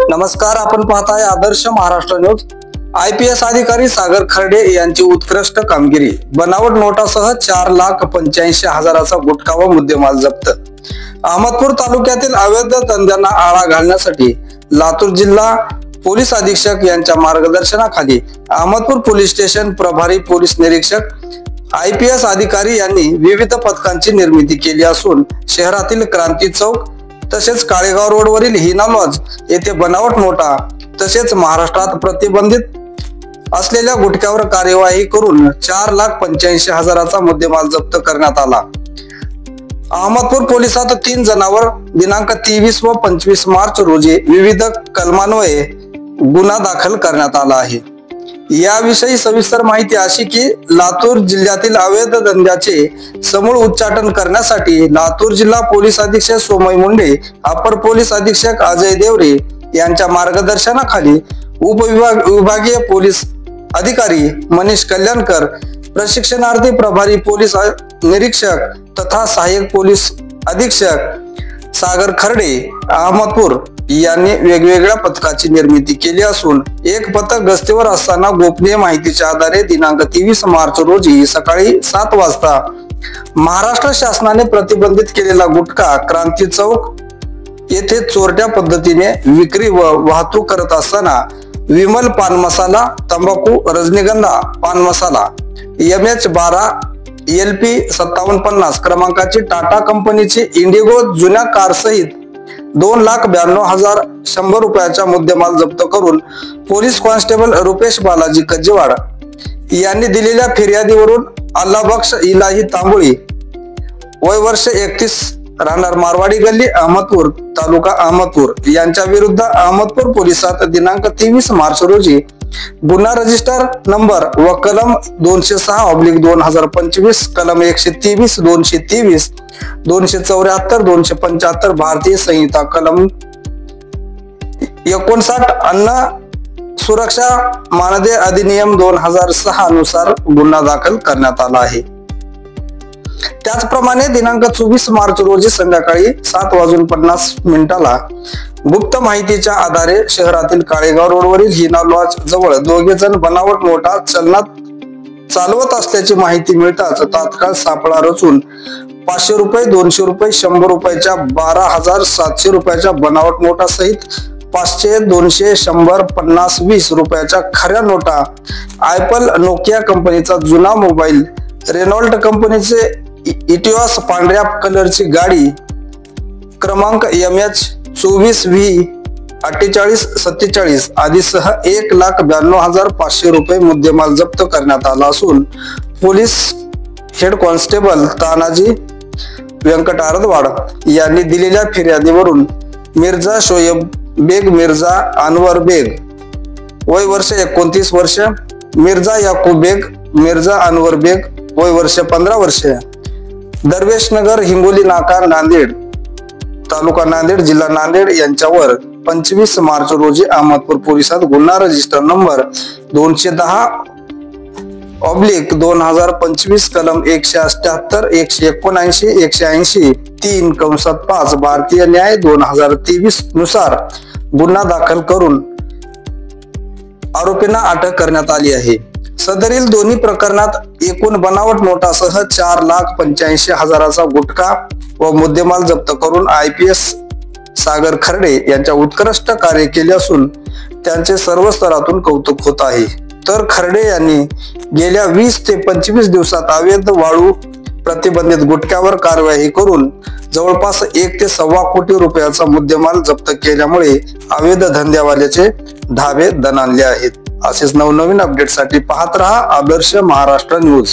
नमस्कार, आपण पाहताय आदर्श महाराष्ट्र न्यूज। IPS अधिकारी सागर खर्डे यांची उत्कृष्ट कामगिरी। बनावट नोटासह 4,85,000चा गुटखा व मुद्देमाल जप्त। अहमदपूर तालुक्यातील अवैध धंद्यांना आळा घालण्यासाठी लातूर जिल्हा पोलीस अधीक्षक यांच्या मार्गदर्शनाखाली अहमदपूर पोलीस स्टेशन प्रभारी पोलीस निरीक्षक IPS अधिकारी यांनी विविध पथकांची निर्मिती केली असून शहरातील क्रांती चौक तसेच काळेगाव रोडवरील हिना लॉज येथे बनावट नोटा तसेच महाराष्ट्रात प्रतिबंधित असलेल्या गुटख्यावर कार्यवाही करून 4,85,000चा मुद्देमाल जप्त करण्यात आला। अहमदपूर पोलिसात 3 जणांवर दिनांक 23 व 25 मार्च रोजी विविध कलमान्वये गुन्हा दाखल करण्यात आला आहे। याविषयी सविस्तर माहिती अशी की लातूर जिल्ह्यातील अवैध धंद्याचे समूळ उच्चाटन करण्यासाठी लातूर जिल्हा पोलीस अधीक्षक सोमय मुंडे, अपर पोलीस अधीक्षक अजय देवरे यांच्या मार्गदर्शनाखाली उपविभागीय पोलीस अधिकारी मनीष कल्याणकर, प्रशिक्षणार्थी प्रभारी पोलीस निरीक्षक तथा सहाय्यक पोलीस अधीक्षक सागर खर्डे अहमदपूर यांनी वेगवेगळ्या पथकाची निर्मिती केली असून एक पथक गस्तीवर असताना गोपनीय माहितीच्या आधारे दिनांक 23 मार्च रोजी सकाळी 7 वाजता महाराष्ट्र शासनाने प्रतिबंधित केलेला गुटखा क्रांती चौक येथे चोरट्या पद्धतीने विक्री व वाहतूक करत असताना विमल पान मसाला, तंबाखू, रजनीगंधा पान मसाला MH12 LP 5750 क्रमांकाची टाटा कंपनीची इंडिगो जुन्या कार सहित 2,92,100 रुपयाचा मुद्देमाल जप्त करून पोलीस कॉन्स्टेबल रुपेश बालाजी कज्जेवाड यांनी दिलेल्या फिर्यादीवरून अल्लाबक्ष इलाही तांबोळी वय वर्ष 31 राहणार मारवाडी गल्ली अहमदपूर तालुका अहमदपूर यांच्या विरुद्ध अहमदपूर पोलिसात दिनांक 23 मार्च रोजी गुन्हा रजिस्टर नंबर व कलम 206/2025 कलम 123 223 274 275 भारतीय संहिता कलम 59 अन्न सुरक्षा मानदंड अधिनियम 2006 नुसार गुन्हा दाखल करण्यात आला आहे। त्याचप्रमाणे दिनांक 24 मार्च रोजी संध्याकाळी 7:50 गुप्त माहितीच्या आधारे शहरातील काळेगाव रोडवरील हिना लॉज जवळ 2 जण बनावट नोटा चलनात चालवत असल्याची माहिती मिळताच तात्काळ सापळा रचून 500 रुपये, 200 रुपये, 100 रुपयाच्या 12,700 रुपयाच्या बनावट नोटा सहित 500, 200, 100, 50, 20 रुपयाच्या खऱ्या नोटा, ॲपल नोकिया कंपनीचा जुना मोबाईल, रेनॉल्ट कंपनीचे इटिओस पांढऱ्या कलरची गाडी क्रमांक MH24V 4847 आदीसह 1,92,500 रुपये मुद्देमाल जप्त करण्यात आला असून police head constable Tanaji Vyankat Aradwad यांनी दिलेल्या फिर्यादीवरून मिर्झा शोएब बेग, मिर्झा अनवर बेग वय वर्ष 29 वर्ष, मिर्झा याकूब बेग, मिर्झा अनवर बेग वय वर्ष 15 वर्ष, दरवेश नगर, हिंगोली नाका, नांदेड तालुका नांदेड, जिल्हा नांदेड यांच्यावर 25 मार्च रोजी अहमदपूर पोलिसात गुन्हा रजिस्टर नंबर 210/2025 कलम 178 179 180 3/5 भारतीय न्याय 2023 नुसार गुन्हा दाखल करून आरोपींना अटक करण्यात आली आहे। सदरील दोन्ही प्रकरणात एकूण बनावट नोटासह 4,85,000चा गुटखा व मुद्देमाल जप्त करून IPS सागर खर्डे यांच्या उत्कृष्ट कार्य केले असून त्यांचे सर्व स्तरातून कौतुक होत आहे। तर खर्डे यांनी गेल्या 20 ते 25 दिवसात अवैध वाळू प्रतिबंधित गुटख्यावर कार्यवाही करून जवळपास 1 ते 1.25 कोटी रुपयाचा मुद्देमाल जप्त केल्यामुळे अवैध धंद्यावाल्याचे धाबे दणाणले आहेत। असेच नवनवीन अपडेटसाठी पाहत रहा आदर्श महाराष्ट्र न्यूज।